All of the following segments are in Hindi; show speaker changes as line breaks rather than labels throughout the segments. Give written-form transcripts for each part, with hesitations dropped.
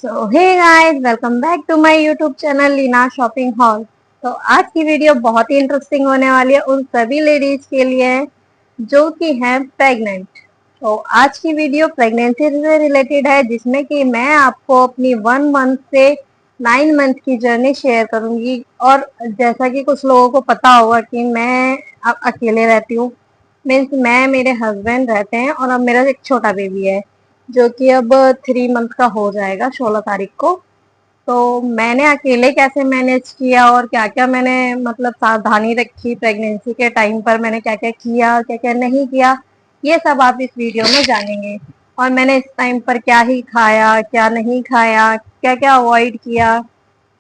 So hey guys, welcome back to my YouTube channel Leena shopping hall. तो आज की वीडियो बहुत ही इंटरेस्टिंग होने वाली है उन सभी लेडीज के लिए जो कि हैं प्रेग्नेंट। तो आज की वीडियो प्रेगनेंसी से रिलेटेड है, जिसमें कि मैं आपको अपनी 1 मंथ से 9 मंथ की जर्नी शेयर करूंगी। और जैसा कि कुछ लोगों को पता होगा कि मैं अब अकेले रहती हूँ, मीन्स मैं, मेरे हस्बैंड रहते हैं और अब मेरा एक छोटा बेबी है जो कि अब 3 मंथ का हो जाएगा 16 तारीख को। तो मैंने अकेले कैसे मैनेज किया और क्या क्या मैंने मतलब सावधानी रखी प्रेगनेंसी के टाइम पर, मैंने क्या क्या किया क्या क्या नहीं किया, ये सब आप इस वीडियो में जानेंगे। और मैंने इस टाइम पर क्या ही खाया क्या नहीं खाया, क्या क्या अवॉइड किया,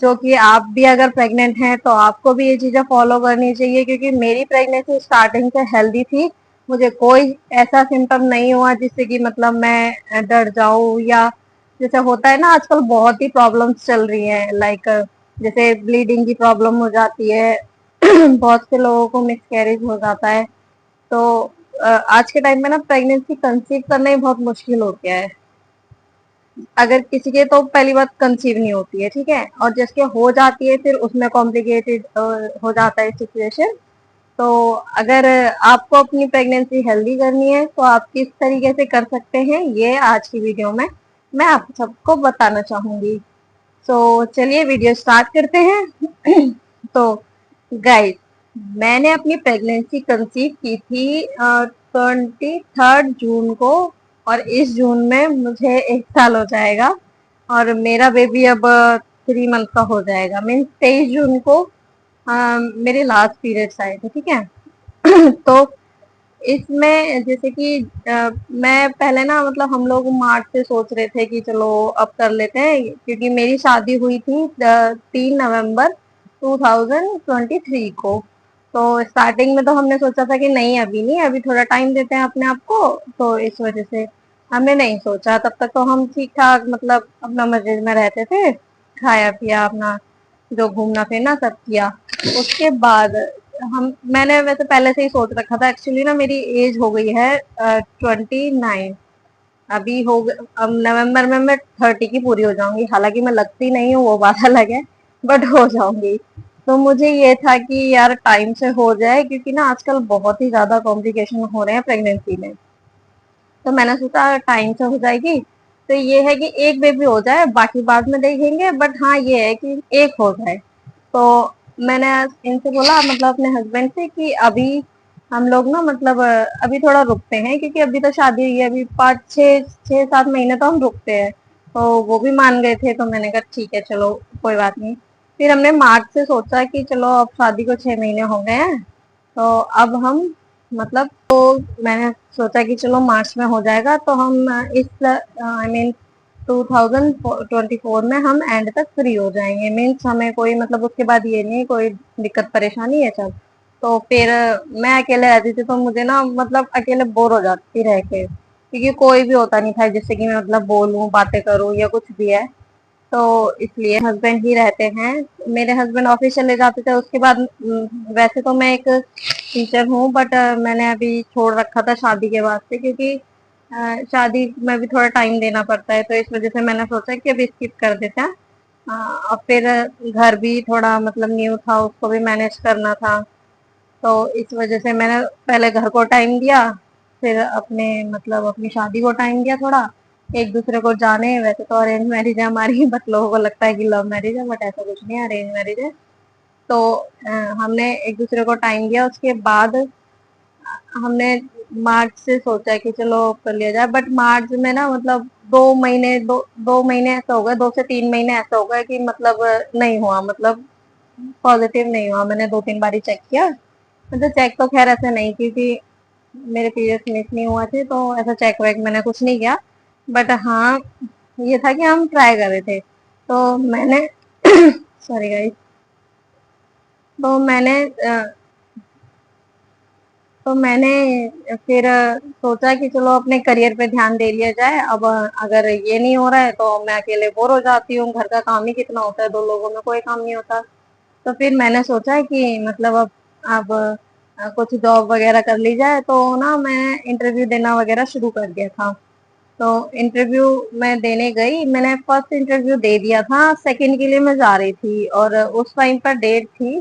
जो कि आप भी अगर प्रेग्नेंट हैं तो आपको भी ये चीजें फॉलो करनी चाहिए। क्योंकि मेरी प्रेगनेंसी स्टार्टिंग से हेल्दी थी, मुझे कोई ऐसा सिम्टम नहीं हुआ जिससे कि मतलब मैं डर जाऊं, या जैसे होता है ना आजकल बहुत ही प्रॉब्लम्स चल रही हैं, लाइक जैसे ब्लीडिंग की प्रॉब्लम हो जाती है बहुत से लोगों को मिसकैरेज हो जाता है। तो आज के टाइम में ना प्रेगनेंसी कंसीव करना ही बहुत मुश्किल हो गया है। अगर किसी के तो पहली बात कंसीव नहीं होती है, ठीक है, और जिसके हो जाती है फिर उसमें कॉम्प्लिकेटेड हो जाता है सिचुएशन। तो अगर आपको अपनी प्रेगनेंसी हेल्दी करनी है तो आप किस तरीके से कर सकते हैं, ये आज की वीडियो में मैं आप सबको बताना चाहूंगी। सो चलिए वीडियो स्टार्ट करते हैं तो गाइस, मैंने अपनी प्रेगनेंसी कंसीव की थी 23 जून को, और इस जून में मुझे 1 साल हो जाएगा और मेरा बेबी अब 3 मंथ का हो जाएगा। मीन्स 23 जून को मेरे लास्ट पीरियड्स आए थे, ठीक है तो इसमें जैसे कि मैं पहले ना मतलब हम लोग मार्च से सोच रहे थे कि चलो अब कर लेते हैं, क्योंकि मेरी शादी हुई थी 3 नवंबर 2023 को। तो स्टार्टिंग में तो हमने सोचा था कि नहीं, अभी नहीं, अभी थोड़ा टाइम देते हैं अपने आप को। तो इस वजह से हमने नहीं सोचा, तब तक तो हम ठीक ठाक मतलब अपना मजे में रहते थे, खाया पिया अपना जो घूमना फिरना सब किया। उसके बाद मैंने वैसे पहले से ही सोच रखा था, एक्चुअली ना मेरी एज हो गई है 29। अभी अब नवंबर में मैं 30 की पूरी हो जाऊंगी, हालांकि मैं लगती नहीं हूँ वो बात अलग है, बट हो जाऊंगी। तो मुझे ये था कि यार टाइम से हो जाए, क्योंकि ना आजकल बहुत ही ज्यादा कॉम्प्लिकेशन हो रहे हैं प्रेगनेंसी में। तो मैंने सोचा टाइम से हो जाएगी, तो ये है कि एक बेबी हो जाए, बाकी बाद में देखेंगे, बट हाँ ये है कि एक हो जाए। तो मैंने इनसे बोला, मतलब अपने हस्बैंड से, कि अभी हम लोग ना मतलब अभी थोड़ा रुकते हैं, क्योंकि अभी तो शादी हुई है, अभी 5 6 6 7 महीने तो हम रुकते हैं। तो वो भी मान गए थे, तो मैंने कहा ठीक है चलो कोई बात नहीं। फिर हमने मार्च से सोचा कि चलो अब शादी को 6 महीने हो गए हैं, तो अब हम मतलब, तो मैंने सोचा कि चलो मार्च में हो जाएगा, तो हम इस आई मीन 2024 में हम एंड तक फ्री हो जाएंगे। मीन्स हमें कोई मतलब उसके बाद ये नहीं कोई दिक्कत परेशानी है सब। तो फिर मैं अकेले रहती थी, तो मुझे ना मतलब अकेले बोर हो जाती रह के, क्योंकि कोई भी होता नहीं था जिससे कि मैं मतलब बोलूं बातें करूं या कुछ भी है। तो इसलिए हस्बैंड ही रहते हैं। मेरे हस्बैंड ऑफिस चले जाते थे, उसके बाद वैसे तो मैं एक टीचर हूँ, बट मैंने अभी छोड़ रखा था शादी के बाद से, क्योंकि शादी में भी थोड़ा टाइम देना पड़ता है, तो इस वजह से मैंने सोचा कि अभी स्किप कर देते हैं। और फिर घर भी थोड़ा मतलब न्यू था, उसको भी मैनेज करना था। तो इस वजह से मैंने पहले घर को टाइम दिया, फिर अपने मतलब अपनी शादी को टाइम दिया थोड़ा। एक दूसरे को जाने, वैसे तो अरेंज मैरिज है हमारी बट लोगों को लगता है कि लव मैरिज है, बट ऐसा कुछ नहीं है, अरेंज मैरिज है। तो हमने एक दूसरे को टाइम दिया, उसके बाद हमने मार्च से सोचा कि चलो कर लिया जाए। बट मार्च में ना मतलब 2 महीने, 2 महीने ऐसा हो गया, 2 से 3 महीने ऐसा हो गया कि मतलब नहीं हुआ, मतलब पॉजिटिव नहीं हुआ। मैंने 2 3 बार ही चेक किया, मतलब चेक तो खैर ऐसे नहीं, क्योंकि मेरे पीरियड्स मिस नहीं हुआ थे, तो ऐसा चेक वेक मैंने कुछ नहीं किया। बट हाँ ये था कि हम ट्राई कर रहे थे। तो मैंने सॉरी गाइस, तो मैंने फिर सोचा कि चलो अपने करियर पे ध्यान दे लिया जाए। अब अगर ये नहीं हो रहा है तो मैं अकेले बोर हो जाती हूँ, घर का काम ही कितना होता है, 2 लोगों में कोई काम नहीं होता। तो फिर मैंने सोचा कि मतलब अब कुछ जॉब वगैरह कर ली जाए, तो ना मैं इंटरव्यू देना वगैरह शुरू कर दिया था। तो इंटरव्यू मैं देने गई, मैंने फर्स्ट इंटरव्यू दे दिया था, सेकंड के लिए मैं जा रही थी और उस टाइम पर डेट थी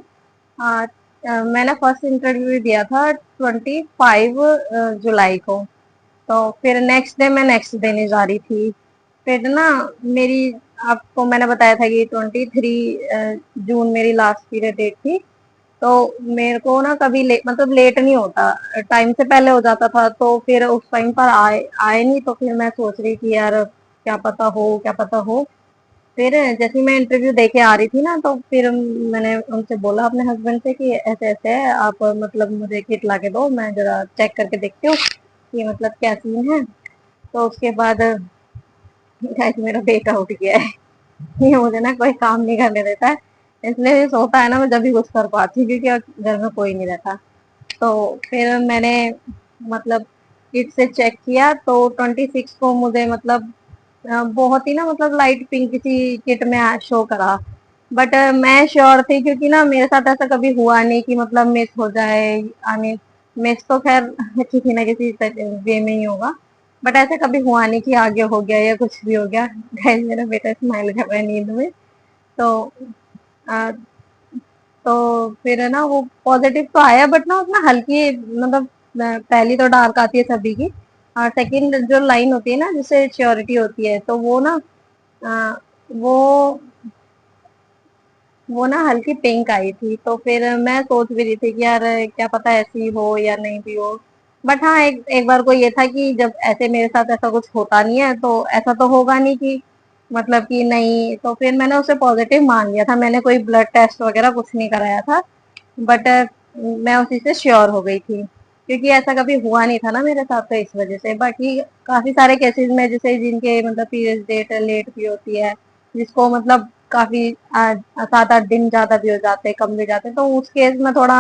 मैंने फर्स्ट इंटरव्यू दिया था 25 जुलाई को। तो फिर नेक्स्ट डे मैं नेक्स्ट देने जा रही थी। फिर ना मेरी, आपको मैंने बताया था कि 23 जून मेरी लास्ट पीरियड डेट थी। तो मेरे को ना कभी मतलब लेट नहीं होता, टाइम से पहले हो जाता था। तो फिर उस टाइम पर आए आए नहीं, तो फिर मैं सोच रही थी यार क्या पता हो, क्या पता हो। फिर जैसे ही मैं इंटरव्यू दे के आ रही थी ना, तो फिर मैंने उनसे बोला अपने हस्बैंड से कि ऐसे ऐसे है, आप मतलब मुझे किट ला के दो, मैं जरा चेक करके देखती हूँ कि मतलब क्या सीन है। तो उसके बाद गाइस मेरा बेटा उठ गया है। ये मुझे ना कोई काम नहीं करने देता है, इसलिए सोता है ना, मैं जब भी कुछ कर पाती हूँ क्योंकि घर में कोई नहीं रहता। तो फिर मैंने मतलब किट से चेक किया तो 26 को मुझे मतलब बहुत ही ना मतलब लाइट पिंक सी किट में शो करा। बट मैं श्योर थी क्योंकि ना मेरे साथ ऐसा कभी हुआ नहीं कि मतलब मिस हो जाए। आई मीन मिस तो खैर किसी ना किसी वे में ही होगा, बट ऐसा कभी हुआ नहीं कि आगे हो गया या कुछ भी हो गया। गाइस मेरा बेटा स्माइल कर रहा है नींद में। तो आ, तो फिर है ना वो पॉजिटिव तो आया, बट ना उसमें हल्की मतलब पहली तो डार्क आती है सभी की, और सेकंड जो लाइन होती है ना जिससे श्योरिटी होती है, तो वो ना आ, वो वो ना हल्की पिंक आई थी। तो फिर मैं सोच भी रही थी कि यार क्या पता ऐसी हो या नहीं भी हो। बट हाँ, एक बार को ये था कि जब ऐसे मेरे साथ ऐसा कुछ होता नहीं है तो ऐसा तो होगा नहीं कि मतलब कि नहीं। तो फिर मैंने उसे पॉजिटिव मान लिया था, मैंने कोई ब्लड टेस्ट वगैरह कुछ नहीं कराया था। बट मैं उसी से श्योर हो गई थी क्योंकि ऐसा कभी हुआ नहीं था ना मेरे साथ, तो इस वजह से। बाकी काफी सारे केसेस में जैसे जिनके मतलब पीरियड डेट लेट भी होती है, जिसको मतलब काफी 7-8 दिन ज्यादा भी हो जाते हैं, कम भी जाते हैं, तो उस केस में थोड़ा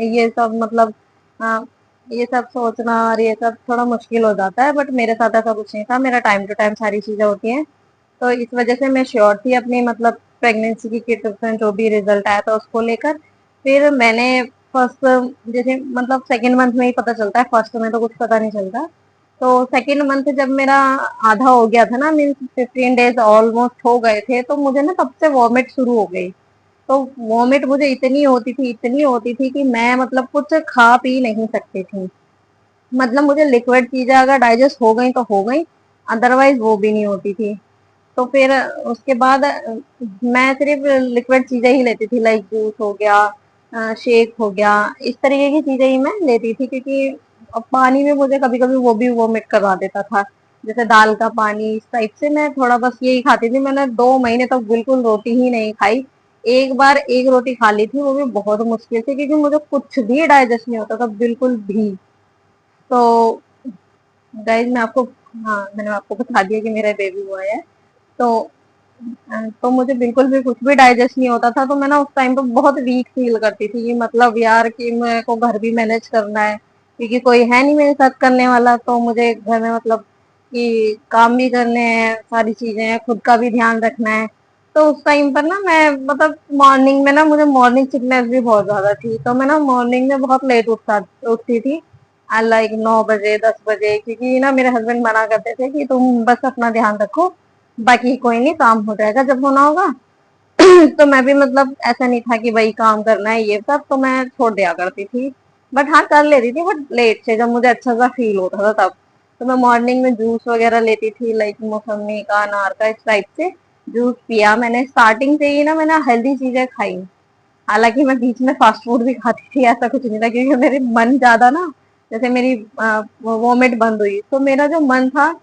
ये सब मतलब आ, ये सब सोचना और ये सब थोड़ा मुश्किल हो जाता है। बट मेरे साथ ऐसा कुछ नहीं था, मेरा टाइम टू टाइम सारी चीजें होती हैं। तो इस वजह से मैं श्योर थी अपनी मतलब प्रेगनेंसी की किट में जो भी रिजल्ट आया था उसको लेकर। फिर मैंने फर्स्ट, जैसे मतलब सेकेंड मंथ में ही पता चलता है, फर्स्ट में तो कुछ पता नहीं चलता। तो सेकेंड मंथ जब मेरा आधा हो गया था ना, मीन्स 15 डेज ऑलमोस्ट हो गए थे, तो मुझे ना तब से वॉमिट शुरू हो गई। तो वॉमिट मुझे इतनी होती थी कि मैं मतलब कुछ खा पी नहीं सकती थी। मतलब मुझे लिक्विड चीजें अगर डाइजेस्ट हो गई तो हो गई, अदरवाइज वो भी नहीं होती थी। तो फिर उसके बाद मैं सिर्फ लिक्विड चीजें ही लेती थी, लाइक जूस हो गया, शेक हो गया, इस तरीके की चीजें ही मैं लेती थी। क्योंकि पानी में मुझे कभी कभी वो भी वोमिट करवा देता था, जैसे दाल का पानी, इस टाइप से मैं थोड़ा बस यही खाती थी। मैंने 2 महीने तक बिल्कुल रोटी ही नहीं खाई। एक बार एक रोटी खा ली थी, वो भी बहुत मुश्किल से, क्योंकि मुझे कुछ भी डाइजेस्ट नहीं होता था, बिल्कुल भी। तो गाइज मैं आपको, हाँ मैंने आपको बता दिया कि मेरा बेबी हुआ है। तो तो मुझे बिल्कुल भी कुछ भी डाइजेस्ट नहीं होता था। तो मैं ना उस टाइम पे बहुत वीक फील करती थी कि मतलब यार कि मेरे को घर भी मैनेज करना है, क्योंकि कोई है नहीं मेरे साथ करने वाला। तो मुझे घर में मतलब कि काम भी करने हैं, सारी चीजें हैं, खुद का भी ध्यान रखना है। तो उस टाइम पर ना मैं मतलब मॉर्निंग में ना मुझे मॉर्निंग सिकनेस भी बहुत ज्यादा थी, तो मैं ना मॉर्निंग में बहुत लेट उठती थी, लाइक 9 बजे 10 बजे, क्योंकि ना मेरे हस्बैंड मना करते थे कि तुम बस अपना ध्यान रखो, बाकी कोई नहीं, काम हो जाएगा जब होना होगा। तो मैं भी मतलब ऐसा नहीं था कि भाई काम करना है ये सब, तो मैं छोड़ दिया करती थी। बट हाँ कर लेती थी, बट लेट से, जब मुझे अच्छा सा फील होता था तब। तो मैं मॉर्निंग में जूस वगैरह लेती थी, लाइक मौसमी का, अनार का, इस टाइप से जूस पिया मैंने। स्टार्टिंग से ही ना मैंने हेल्दी चीजें खाई। हालांकि मैं बीच में फास्ट फूड भी खाती थी, ऐसा कुछ नहीं था, क्योंकि मेरे मन ज्यादा ना, जैसे मेरी वोमिट बंद हुई तो मेरा जो मन था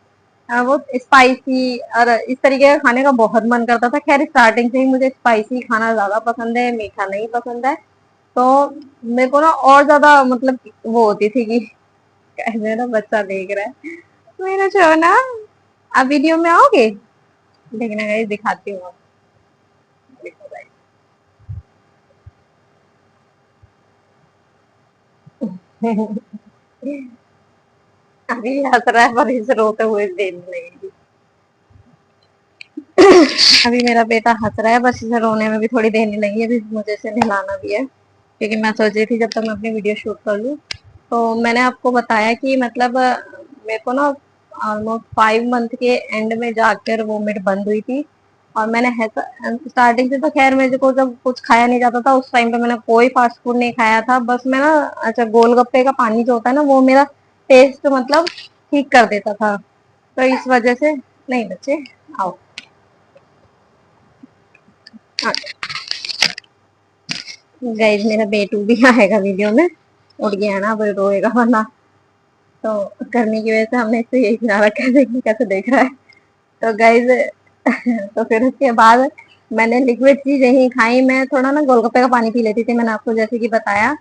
वो स्पाइसी और इस तरीके का खाने का बहुत मन करता था। खैर स्टार्टिंग से ही मुझे स्पाइसी खाना ज्यादा पसंद है, मीठा नहीं पसंद है। तो मेरे को ना और ज्यादा मतलब वो होती थी कि मेरा बच्चा देख रहा है, मेरा जो ना, आप वीडियो में आओगे देखना, गाइस दिखाती हूँ आपको। अभी हंस रहा है पर इसे रोते हुए देखने लगेगी। अभी मेरा बेटा हंस रहा है, बस इसे रोने में भी थोड़ी देर नहीं लगी, अभी मुझे इसे नहलाना भी है, क्योंकि मैं सोच रही थी जब तक मैं अपनी वीडियो शूट कर लूँ। तो मैंने आपको बताया कि मतलब मेरे को ना ऑलमोस्ट 5 मंथ के एंड में जाकर वोमिट बंद हुई थी। और मैंने स्टार्टिंग से तो खैर मेरे को जब कुछ खाया नहीं जाता था उस टाइम पे मैंने कोई फास्ट फूड नहीं खाया था। बस मैं ना, अच्छा, गोलगप्पे का पानी जो होता है ना वो मेरा टेस्ट मतलब ठीक कर देता था। तो इस वजह से, नहीं बच्चे आओ, हाँ गाइस मेरा बेटू भी आएगा वीडियो में, उठ गया है ना, अब रोएगा वरना। तो करने की वजह से हमने इससे यही खिला रखा है, देखिए कैसे देख रहा है। तो गाइज तो फिर उसके बाद मैंने लिक्विड चीजें ही खाई। मैं थोड़ा ना गोलगप्पे का पानी पी लेती थी, मैंने आपको जैसे कि बताया,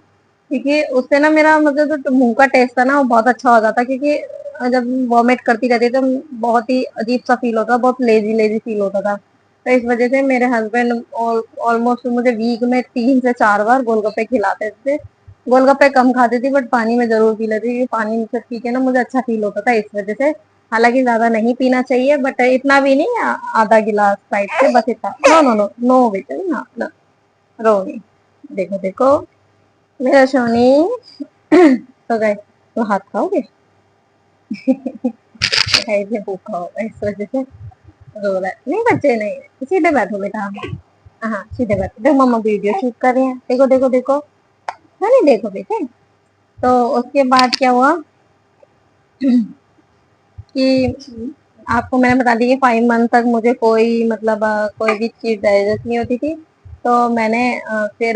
क्योंकि उससे ना मेरा मतलब जो मुंह का टेस्ट था ना वो बहुत अच्छा हो जाता, क्योंकि जब वॉमिट करती रहती थी तो बहुत ही अजीब सा फील होता, बहुत लेजी लेजी फील होता था। तो इस वजह से मेरे हस्बैंड ऑलमोस्ट मुझे वीक में 3 से 4 बार गोलगप्पे खिलाते थे। गोलगप्पे कम खाती थी बट पानी में जरूर पी लेती, क्योंकि पानी से पी के ना मुझे अच्छा फील होता था इस वजह से। हालांकि ज्यादा नहीं पीना चाहिए बट इतना भी नहीं, आधा गिलास साइड से बस इतना। नो नो नो नो बेटा, ना ना, रो नहीं। देखो देखो मेरा सोनी। तो गए तो हाथ खाओगे। ऐसे भूखा होगा इस वजह से रो रहा है। नहीं बच्चे नहीं, सीधे बैठो बेटा। हाँ सीधे बैठो, देखो मम्मा वीडियो शूट कर रहे हैं, देखो देखो देखो। है नहीं, देखो बेटे। तो उसके बाद क्या हुआ कि आपको मैंने बता दी कि 5 मंथ तक मुझे कोई मतलब कोई भी चीज डाइजेस्ट नहीं होती थी। तो मैंने फिर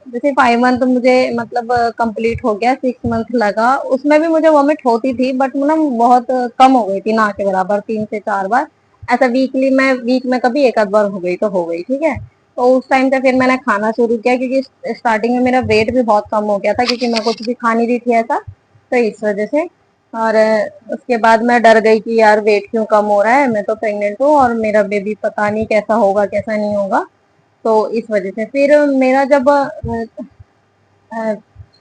जैसे 5 मंथ मुझे मतलब कंप्लीट हो गया, 6 मंथ लगा, उसमें भी मुझे वॉमिट होती थी बट ना बहुत कम हो गई थी, ना के बराबर, 3 से 4 बार। ऐसा वीकली में, वीक में कभी एक आध बार हो गई तो हो गई, ठीक है। तो उस टाइम से फिर मैंने खाना शुरू किया, क्योंकि स्टार्टिंग में मेरा वेट भी बहुत कम हो गया था, क्योंकि मैं कुछ भी खा नहीं रही थी ऐसा। तो इस वजह से। और उसके बाद मैं डर गई कि यार वेट क्यों कम हो रहा है, मैं तो प्रेग्नेंट हूँ और मेरा बेबी पता नहीं कैसा होगा कैसा नहीं होगा। तो इस वजह से फिर मेरा जब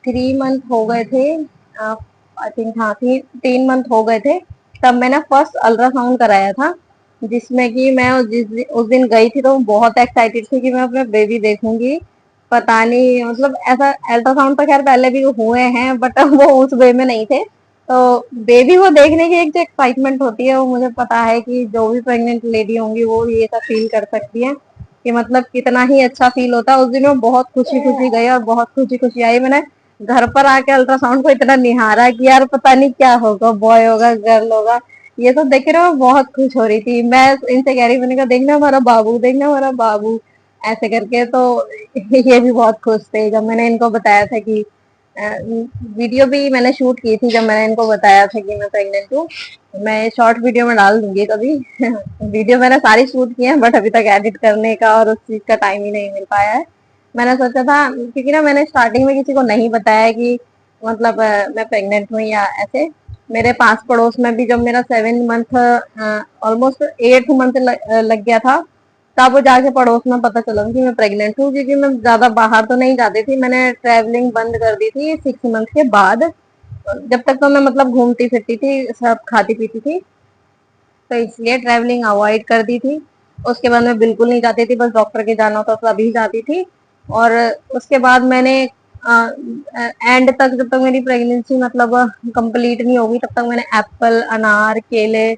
3 मंथ हो गए थे, आई थिंक, हाँ 3 मंथ हो गए थे, तब मैंने फर्स्ट अल्ट्रासाउंड कराया था। जिसमें कि मैं उस दिन गई थी तो बहुत एक्साइटेड थी कि मैं अपना बेबी देखूंगी। पता नहीं मतलब ऐसा अल्ट्रासाउंड तो खैर पहले भी हुए हैं बट वो उस वे में नहीं थे। तो बेबी को देखने की एक जो एक्साइटमेंट होती है वो मुझे पता है कि जो भी प्रेग्नेंट लेडी होंगी वो ये सब फील कर सकती है, कि मतलब कितना ही अच्छा फील होता है। उस दिन मैं बहुत खुशी खुशी गई और बहुत खुशी खुशी आई। मैंने घर पर आके अल्ट्रासाउंड को इतना निहारा कि यार पता नहीं क्या होगा, बॉय होगा गर्ल होगा, ये तो देख रहे हो, बहुत खुश हो रही थी मैं। इनसे कह रही, मैंने कहा देखना हमारा बाबू, देखना हमारा बाबू, ऐसे करके। तो ये भी बहुत खुश थे जब मैंने इनको बताया था कि वीडियो भी मैंने शूट की थी जब मैंने इनको बताया था कि मैं प्रेग्नेंट हूँ। मैं शॉर्ट वीडियो में डाल दूंगी कभी। वीडियो मैंने सारी शूट की है बट अभी तक एडिट करने का और उस चीज का टाइम ही नहीं मिल पाया है। मैंने सोचा था, क्योंकि ना मैंने स्टार्टिंग में किसी को नहीं बताया कि मतलब मैं प्रेग्नेंट हूँ या ऐसे। मेरे पास पड़ोस में भी जब मेरा 7 मंथ, ऑलमोस्ट 8 मंथ लग गया था, तब जाके पड़ोस में पता चला कि मैं प्रेग्नेंट हूँ, क्योंकि मैं ज्यादा बाहर तो नहीं जाती थी, मैंने ट्रैवलिंग बंद कर दी थी 6 मंथ के बाद। जब तक तो मैं मतलब घूमती फिरती थी, सब खाती पीती थी, तो इसलिए ट्रैवलिंग अवॉइड कर दी थी। उसके बाद मैं बिल्कुल नहीं जाती थी, बस डॉक्टर के जाना होता तभी जाती थी। और उसके बाद मैंने एंड तक, जब तक मेरी प्रेगनेंसी मतलब कंप्लीट नहीं होगी तब तक मैंने एप्पल, अनार, केले,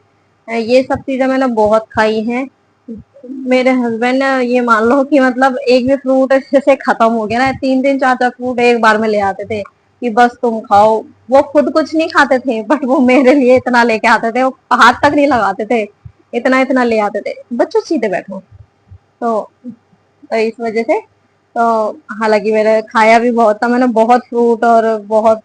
ये सब चीजें मैंने बहुत खाई हैं। मेरे हस्बैंड, ये मान लो कि मतलब एक भी फ्रूट जैसे खत्म हो गया ना, 3 3 4 4 फ्रूट एक बार में ले आते थे कि बस तुम खाओ। वो खुद कुछ नहीं खाते थे बट वो मेरे लिए इतना लेके आते थे, वो हाथ तक नहीं लगाते थे, इतना इतना ले आते थे। बच्चों सीधे बैठो। तो इस वजह से, तो हालांकि मैंने खाया भी बहुत था, मैंने बहुत फ्रूट और बहुत,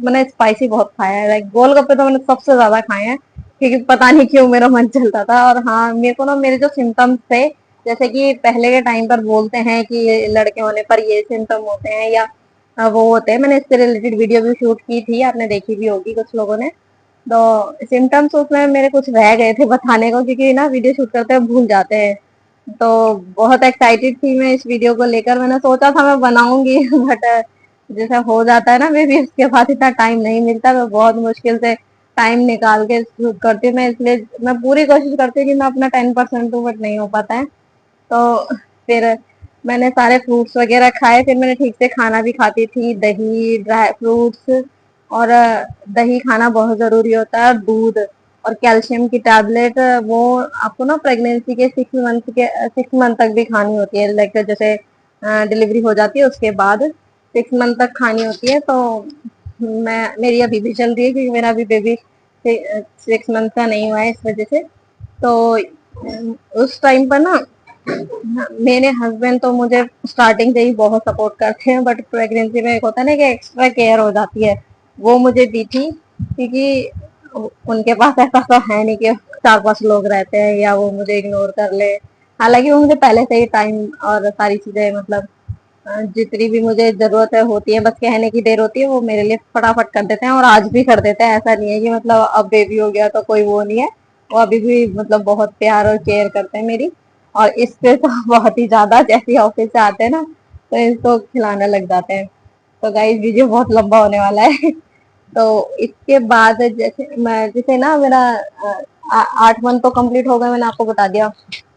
मैंने स्पाइसी बहुत खाया है। लाइक गोलगप्पे तो मैंने सबसे ज्यादा खाए हैं, क्योंकि पता नहीं क्यों मेरा मन चलता था। और हाँ, मेरे को ना मेरे जो सिम्टम्स थे, जैसे कि पहले के टाइम पर बोलते हैं कि लड़के होने पर ये सिम्टम होते हैं या वो होते हैं, मैंने इससे रिलेटेड वीडियो भी शूट की थी, आपने देखी भी होगी कुछ लोगों ने। तो सिम्टम्स उसमें मेरे कुछ रह गए थे बताने को, क्योंकि ना वीडियो शूट करते हैं भूल जाते हैं। तो बहुत एक्साइटेड थी मैं इस वीडियो को लेकर, मैंने सोचा था मैं बनाऊंगी बट जैसा हो जाता है ना बेबी, उसके बाद इतना टाइम नहीं मिलता, मैं बहुत मुश्किल से टाइम निकाल के शूट करती हूँ। मैं इसलिए मैं पूरी कोशिश करती हूँ कि मैं अपना 10% दूँ बट नहीं हो पाता है। तो फिर मैंने सारे फ्रूट्स वगैरह खाए, फिर मैंने ठीक से खाना भी खाती थी, दही, ड्राई फ्रूट्स, और दही खाना बहुत जरूरी होता है, और दूध। और कैल्शियम की टैबलेट वो आपको ना प्रेगनेंसी के 6 मंथ तक भी खानी होती है। लाइक जैसे डिलीवरी हो जाती है उसके बाद 6 मंथ तक खानी होती है। तो मेरी अभी भी चल रही है क्योंकि मेरा अभी बेबी 6 मंथ का नहीं हुआ है इस वजह से। तो उस टाइम पर ना मेरे हस्बैंड तो मुझे स्टार्टिंग से ही बहुत सपोर्ट करते हैं, बट प्रेगनेंसी में एक होता है ना कि एक्स्ट्रा केयर हो जाती है, वो मुझे दी थी क्योंकि उनके पास ऐसा तो है नहीं कि 4-5 लोग रहते हैं या वो मुझे इग्नोर कर ले। हालांकि वो मुझे पहले से ही टाइम और सारी चीजें मतलब जितनी भी मुझे जरूरत है होती है, बस कहने की देर होती है, वो मेरे लिए फटाफट कर देते हैं और आज भी कर देते हैं। ऐसा नहीं है कि मतलब अब बेबी हो गया तो कोई वो नहीं है, वो अभी भी मतलब बहुत प्यार और केयर करते हैं मेरी। और इससे तो बहुत ही ज्यादा, जैसे ऑफिस से आते हैं ना तो इसको खिलाने लग जाते हैं। तो गाइस वीडियो बहुत लंबा होने वाला है। तो इसके बाद जैसे ना मेरा 8 मंथ तो कंप्लीट हो गए, मैंने आपको बता दिया।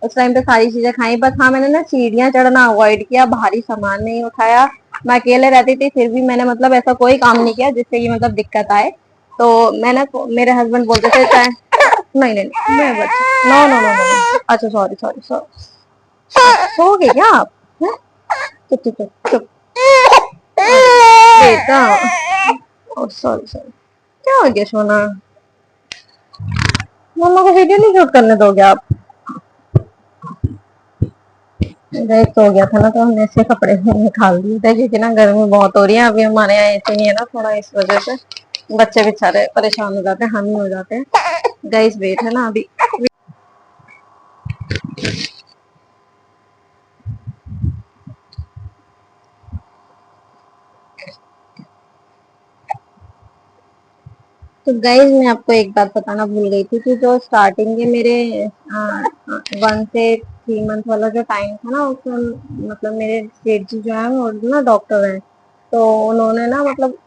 उस टाइम पे सारी चीजें खाई, बस हाँ मैंने ना सीढ़ियाँ चढ़ना अवॉइड किया, भारी सामान नहीं उठाया। मैं अकेले रहती थी फिर भी मैंने मतलब ऐसा कोई काम नहीं किया जिससे कि मतलब दिक्कत आए। तो मैंने मेरे हस्बैंड बोलते थे चाहे नहीं नहीं नहीं, मैं बच्चा नो नो नो नो, अच्छा सॉरी सॉरी सॉरी, सो गए क्या आप? हैं? चुप चुप चुप चुप बेटा, सॉरी सॉरी, क्या हो गया सोना? मम्मा को वीडियो नहीं शूट करने दोगे आप? गैस हो गया था ना तो हमने ऐसे कपड़े निकाल दिए थे क्योंकि ना गर्मी बहुत हो रही है। अभी हमारे यहाँ ऐसे नहीं है ना थोड़ा, इस वजह से बच्चे बेचारे परेशान हो जाते हैं, हम ही हो जाते हैं। गैस वेट है ना अभी। तो गाइज मैं आपको एक बात बताना भूल गई थी कि जो स्टार्टिंग के मेरे 1 से 3 मंथ वाला जो टाइम था ना उसमें मतलब मेरे सेठ जी जो है वो ना डॉक्टर हैं। तो उन्होंने ना मतलब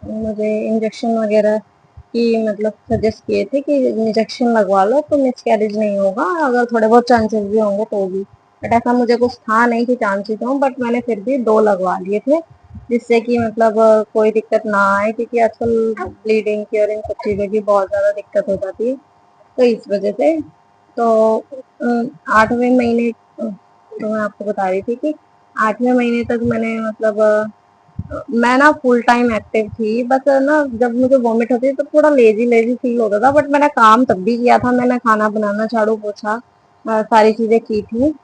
मुझे इंजेक्शन वगैरह की मतलब सजेस्ट किए थे कि इंजेक्शन लगवा लो तो मिसकैरेज नहीं होगा, अगर थोड़े बहुत चांसेस भी होंगे तो भी। बट ऐसा मुझे कुछ था नहीं कि चांसेस हो, बट मैंने फिर भी 2 लगवा लिए थे जिससे कि मतलब कोई दिक्कत ना आए, क्योंकि आजकल ब्लीडिंग की और इन सब चीज़ों की बहुत ज़्यादा दिक्कत हो जाती है। तो इस वजह से तो 8वें महीने तो मैं आपको बता रही थी कि 8वें महीने तक मैंने मतलब मैं ना फुल टाइम एक्टिव थी। बस ना जब मुझे वॉमिट होती थी तो थोड़ा लेजी लेजी फील होता था, बट मैंने काम तब भी किया था। मैंने खाना बनाना, झाड़ू पोछा सारी चीजें की थी।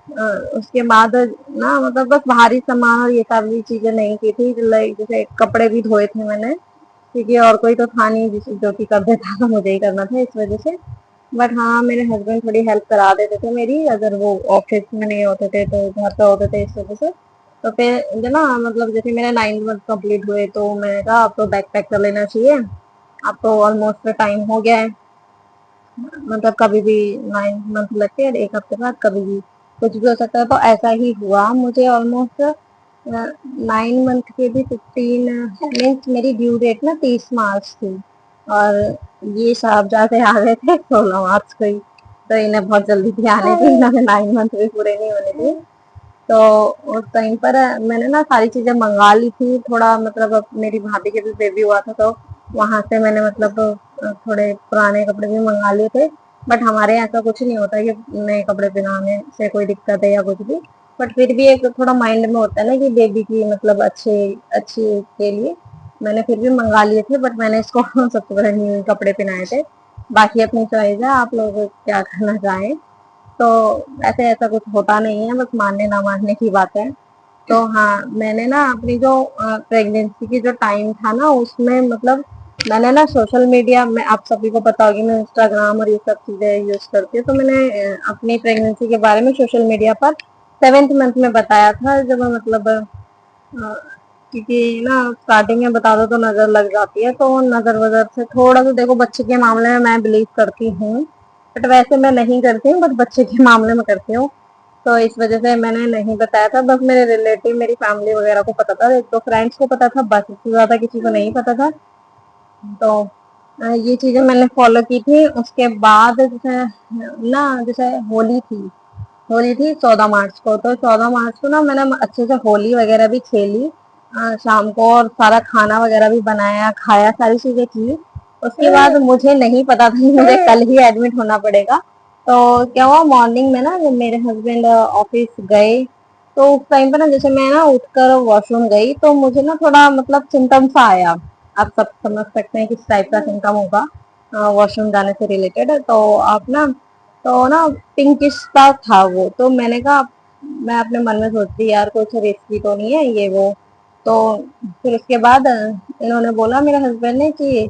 अ, उसके बाद ना मतलब बस बाहरी सामान और ये सारी चीजें नहीं की थी। लाइक जैसे कपड़े भी धोए थे मैंने क्योंकि और कोई तो था नहीं जो कि कर देता, तो मुझे ही करना था इस वजह से। बट हाँ मेरे हस्बैंड थोड़ी हेल्प करा देते थे मेरी, अगर वो ऑफिस में नहीं होते थे तो घर पे होते थे, इस वजह से। तो फिर जो ना मतलब जैसे मेरे 9 मंथ कंप्लीट हुए तो मैंने कहा अब तो बैक पैक कर लेना चाहिए, अब तो ऑलमोस्ट टाइम हो गया है। मतलब कभी भी 9 मंथ लगते हैं, 1 हफ्ते बाद कभी भी कुछ भी हो सकता है। तो ऐसा ही हुआ मुझे ऑलमोस्ट 9 मंथ के भी 15 मीन्स मेरी ड्यू डेट ना 30 मार्च थी और ये साहब जाते आ गए थे 16 मार्च को ही। तो इन्हें बहुत जल्दी थी आने थी, इन्होंने 9 मंथ भी पूरे नहीं होने थे। तो उस टाइम पर मैंने ना सारी चीजें मंगा ली थी। थोड़ा मतलब अब मेरी भाभी के भी बेबी हुआ था तो वहां से मैंने मतलब थोड़े पुराने कपड़े भी मंगा लिए थे। बट हमारे यहाँ ऐसा कुछ नहीं होता कि नए कपड़े पहनाने से कोई दिक्कत है या कुछ भी। बट फिर भी एक थोड़ा माइंड में होता है ना कि बेबी की मतलब अच्छे अच्छी के लिए मैंने फिर भी मंगा लिए थे। बट मैंने इसको सबसे पहले न्यू कपड़े पहनाए थे। बाकी अपनी चॉइस है, आप लोग क्या करना चाहें। तो ऐसे ऐसा कुछ होता नहीं है, बस मानने ना मानने की बात है। तो हाँ मैंने ना अपनी जो प्रेगनेंसी की जो टाइम था ना उसमें मतलब मैंने ना सोशल मीडिया में, आप सभी को पता होगी मैं इंस्टाग्राम और ये सब चीजें यूज करती हूँ, तो मैंने अपनी प्रेगनेंसी के बारे में सोशल मीडिया पर 7th मंथ में बताया था। जब मैं मतलब क्योंकि ना स्टार्टिंग में बता दो तो नजर लग जाती है, तो नजर वजर से थोड़ा सा देखो बच्चे के मामले में मैं बिलीव करती हूँ, बट वैसे मैं नहीं करती हूँ, बट बच्चे के मामले में करती हूँ। तो इस वजह से मैंने नहीं बताया था, बस मेरे रिलेटिव मेरी फैमिली वगैरह को पता था, एक दो फ्रेंड्स को पता था, बस इससे ज्यादा किसी को नहीं पता था। तो ये चीजें मैंने फॉलो की थी। उसके बाद जैसे ना जैसे होली थी 14 मार्च को, तो 14 मार्च को ना मैंने अच्छे से होली वगैरह भी खेली शाम को, और सारा खाना वगैरह भी बनाया खाया सारी चीजें की। उसके बाद मुझे नहीं पता था कि मुझे कल ही एडमिट होना पड़ेगा। तो क्या हुआ, मॉर्निंग में ना जब मेरे हस्बैंड ऑफिस गए तो उस टाइम पे ना जैसे मैं ना उठकर वॉशरूम गई तो मुझे ना थोड़ा मतलब सिम्टम सा आया। आप सब समझ सकते हैं किस टाइप का सिम्टम होगा वॉशरूम जाने से रिलेटेड। तो आप ना तो ना पिंकिश सा था वो। तो मैंने कहा, मैं अपने मन में सोचती यार कुछ रिस्की तो नहीं है ये वो। तो फिर उसके बाद इन्होंने बोला, मेरे हस्बैंड ने, कि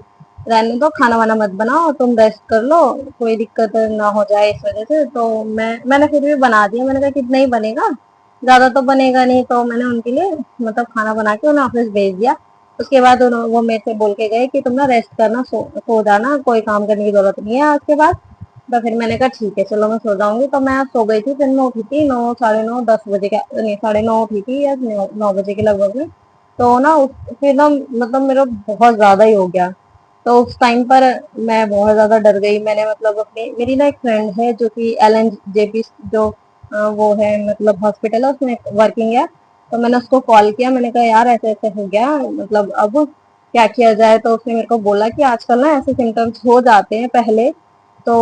रहने दो, खाना वाना मत बनाओ, तुम रेस्ट कर लो, कोई दिक्कत ना हो जाए इस वजह से। तो मैंने फिर भी बना दिया। मैंने कहा कितना ही बनेगा, ज्यादा तो बनेगा नहीं। तो मैंने उनके लिए मतलब खाना बना के उन्हें ऑफिस भेज दिया। उसके बाद वो मेरे से बोल के गए कि तुम ना रेस्ट करना, सो जाना, कोई काम करने की जरूरत नहीं है आज के बाद। तो फिर मैंने कहा ठीक है चलो मैं सो जाऊंगी। तो मैं सो गई थी। फिर मैं उठी थी 9, साढ़े 9, 10 बजे के, नहीं 9:30 उठी थी या 9 बजे के लगभग में। तो ना फिर ना मतलब मेरा बहुत ज्यादा ही हो गया। तो उस टाइम पर मैं बहुत ज्यादा डर गई। मैंने मतलब अपनी, मेरी ना एक फ्रेंड है जो कि LNJP जो वो है मतलब हॉस्पिटल है उसमें वर्किंग है। तो मैंने उसको कॉल किया, मैंने कहा यार ऐसे ऐसे हो गया, मतलब अब क्या किया जाए। तो उसने मेरे को बोला कि आजकल ना ऐसे सिम्टम्स हो जाते हैं पहले, तो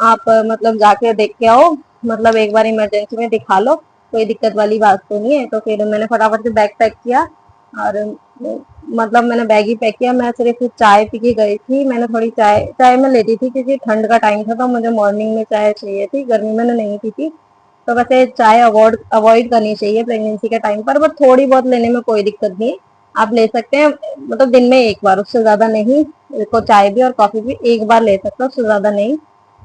आप मतलब जाके देख के आओ, मतलब एक बार इमरजेंसी में दिखा लो, कोई दिक्कत वाली बात तो नहीं है। तो फिर मैंने फटाफट से बैग पैक किया और मतलब मैंने बैग ही पैक किया। मैं सिर्फ चाय पी के गई थी। मैंने थोड़ी चाय चाय में लेती थी क्योंकि ठंड का टाइम था तो मुझे मॉर्निंग में चाय चाहिए थी, गर्मी में नहीं पी थी। तो वैसे चाय अवॉइड अवॉइड करनी चाहिए प्रेगनेंसी के टाइम पर, बट थोड़ी बहुत लेने में कोई दिक्कत नहीं है, आप ले सकते हैं। मतलब दिन में एक बार, उससे ज्यादा नहीं। को चाय भी और कॉफी भी एक बार ले सकते हो, उससे ज्यादा नहीं।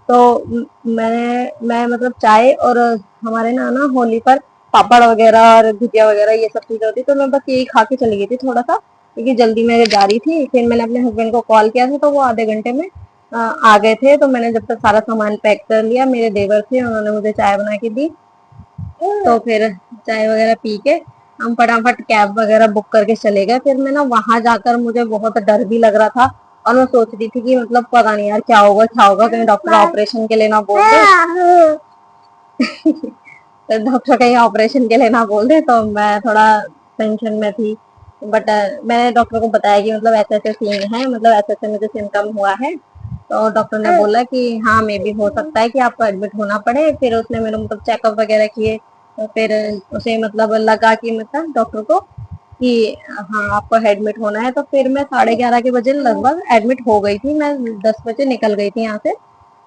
तो मैं मतलब चाय और हमारे ना होली पर पापड़ वगैरह और भुजिया वगैरह ये सब चीजें होती, तो मैं बस यही खा के चली गई थी थोड़ा सा, क्योंकि जल्दी में जा रही थी। फिर मैंने अपने हस्बैंड को कॉल किया था तो वो आधे घंटे में आ गए थे। तो मैंने जब तक सारा सामान पैक कर लिया, मेरे देवर थे उन्होंने मुझे चाय बना के दी। तो फिर चाय वगैरह पी के हम फटाफट कैब वगैरह बुक करके चले गए। फिर मैं ना वहां जाकर मुझे बहुत डर भी लग रहा था और मैं सोच रही थी कि मतलब पता नहीं यार क्या होगा क्या होगा, कहीं डॉक्टर ऑपरेशन के लिए ना बोल दे। तो डॉक्टर कहीं ऑपरेशन के लिए ना बोल दे, तो मैं थोड़ा टेंशन में थी। बट मैंने डॉक्टर को बताया कि मतलब ऐसे ऐसे सीन है, मतलब ऐसे ऐसे मुझे सिम्टम हुआ है। तो डॉक्टर ने बोला कि हाँ मे भी हो सकता है कि आपको एडमिट होना पड़े। फिर उसने मेरे मतलब चेकअप वगैरह किए। तो फिर उसे मतलब लगा कि मतलब डॉक्टर को कि हाँ आपको एडमिट होना है। तो फिर मैं 11:30 के बजे लगभग एडमिट हो गई थी। मैं 10 बजे निकल गई थी यहाँ से।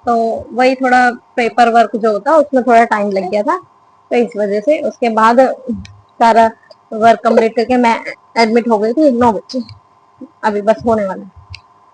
तो वही थोड़ा पेपर वर्क जो होता है उसमें थोड़ा टाइम लग गया था, तो इस वजह से उसके बाद सारा वर्क कंप्लीट करके मैं एडमिट हो गई थी 9 बजे। अभी बस होने वाला है।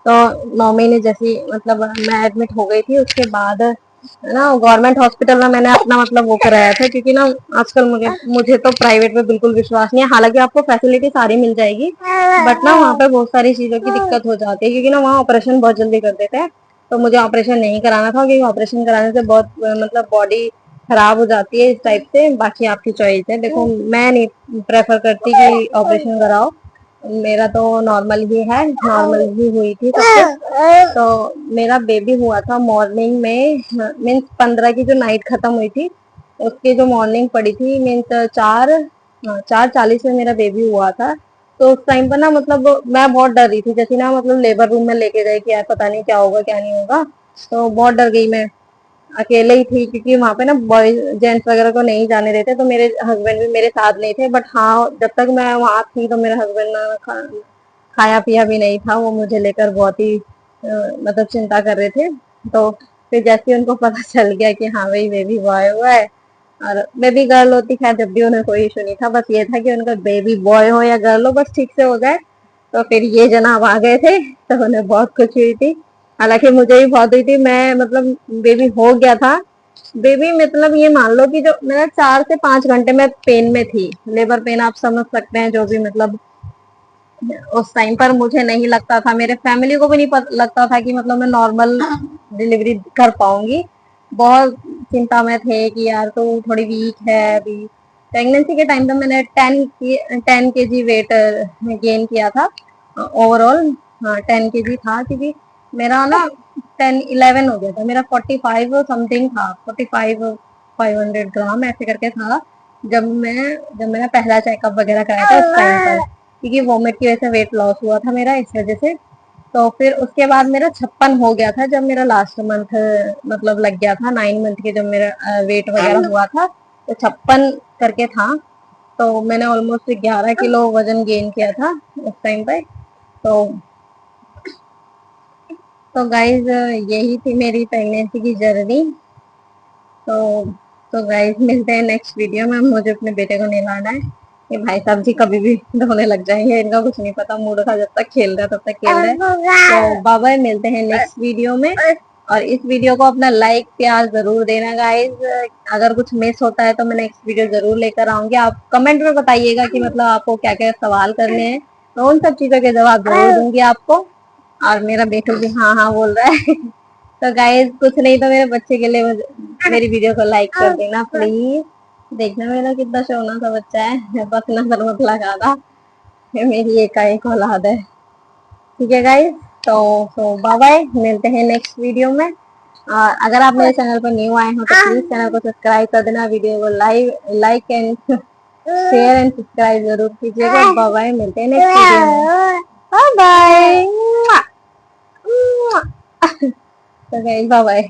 तो 9 महीने जैसी मतलब मैं एडमिट हो गई थी। उसके बाद ना गवर्नमेंट हॉस्पिटल में मैंने अपना मतलब वो कराया था, क्योंकि ना आजकल मुझे मुझे तो प्राइवेट में बिल्कुल विश्वास नहीं है। हालांकि आपको फैसिलिटी सारी मिल जाएगी, बट ना वहाँ पे बहुत सारी चीजों की दिक्कत हो जाती है, क्योंकि ना वहाँ ऑपरेशन बहुत जल्दी कर देते हैं। तो मुझे ऑपरेशन नहीं कराना था, क्योंकि ऑपरेशन कराने से बहुत मतलब बॉडी खराब हो जाती है इस टाइप से। बाकी आपकी चॉइस है, देखो मैं नहीं प्रेफर करती कि ऑपरेशन कराओ। मेरा तो नॉर्मल ही है, नॉर्मल ही हुई थी सब कुछ। तो मेरा बेबी हुआ था मॉर्निंग में, मीन्स 15 की जो नाइट खत्म हुई थी उसकी जो मॉर्निंग पड़ी थी, मीन्स 4:40 में मेरा बेबी हुआ था। तो उस टाइम पर ना मतलब मैं बहुत डर रही थी, जैसे ना मतलब लेबर रूम में लेके गए कि यार पता नहीं क्या होगा क्या नहीं होगा। तो बहुत डर गई मैं, अकेले ही थी, क्योंकि वहां पे ना बॉयज जेंट्स वगैरह को नहीं जाने देते। तो मेरे हस्बैंड भी मेरे साथ नहीं थे, बट हाँ जब तक मैं वहां थी तो मेरे हस्बैंड ने खाया पिया भी नहीं था। वो मुझे लेकर बहुत ही मतलब चिंता कर रहे थे। तो फिर जैसे ही उनको पता चल गया कि हाँ भाई बेबी बॉय हुआ है, और बेबी गर्ल होती खैर जब भी उन्हें कोई इशू नहीं था, बस ये था कि उनका बेबी बॉय हो या गर्ल हो बस ठीक से हो जाए। तो फिर ये जनाब आ गए थे तो उन्हें बहुत खुशी हुई थी। हालांकि मुझे भी बहुत हुई थी। मैं मतलब बेबी हो गया था, बेबी मतलब ये मान लो कि जो मेरा 4 से 5 घंटे में पेन में थी, लेबर पेन आप समझ सकते हैं जो भी मतलब उस टाइम पर मुझे नहीं लगता था, मेरे फैमिली को भी नहीं लगता था कि मतलब मैं नॉर्मल डिलीवरी कर पाऊंगी। बहुत चिंता में थे कि यार तो थोड़ी वीक है अभी। प्रेगनेंसी के टाइम पे मैंने 10 kg वेट गेन किया था ओवरऑल। हाँ 10 kg था, क्योंकि मेरा ना 10-11 हो गया था, मेरा 45 समथिंग था, 45 500 ग्राम ऐसे करके था जब मैंने पहला चेकअप वगैरह कराया था उस टाइम पर, क्योंकि वॉमिट की वजह से वेट लॉस हुआ था मेरा इस वजह से। तो फिर उसके बाद मेरा 56 हो गया था जब मेरा लास्ट मंथ मतलब लग गया था 9 मंथ के, जब मेरा वेट वगैरह हुआ था तो 56 करके था। तो मैंने ऑलमोस्ट 11 किलो वजन गेन किया था उस टाइम पे। तो गाइज यही थी मेरी प्रेगनेंसी की जर्नी। तो गाइज मिलते हैं नेक्स्ट वीडियो में। मुझे अपने बेटे को नहलाना है। ये भाई साहब जी कभी भी रोने लग जाएंगे, इनका कुछ नहीं पता, मूड था जब तक खेल रहा है तब तक खेल रहे हैं। तो बाय बाय, मिलते हैं नेक्स्ट वीडियो में। और इस वीडियो को अपना लाइक प्यार जरूर देना गाइज। अगर कुछ मिस होता है तो मैं नेक्स्ट वीडियो जरूर लेकर आऊंगी। आप कमेंट में बताइएगा कि मतलब आपको क्या क्या सवाल करने हैं, तो उन सब चीजों के जवाब जरूर दूंगी आपको। और मेरा बेटू भी हाँ हाँ बोल रहा है तो गाइज कुछ नहीं तो मेरे बच्चे के लिए मेरी वीडियो को लाइक कर देना प्लीज। देखना मेरा कितना सोना सा बच्चा है, बस नजर मत लगाना, ये मेरी एक औलाद है। ठीक है गाइज, तो बाय बाय, मिलते हैं नेक्स्ट वीडियो में। और अगर आप मेरे चैनल पर न्यू आए हो तो प्लीज चैनल को सब्सक्राइब कर देना, वीडियो को like and share and subscribe जरूर कीजिएगा। बाय बाय, मिलते हैं नेक्स्ट वीडियो में। Bye bye. तो गाइस बाय बाय।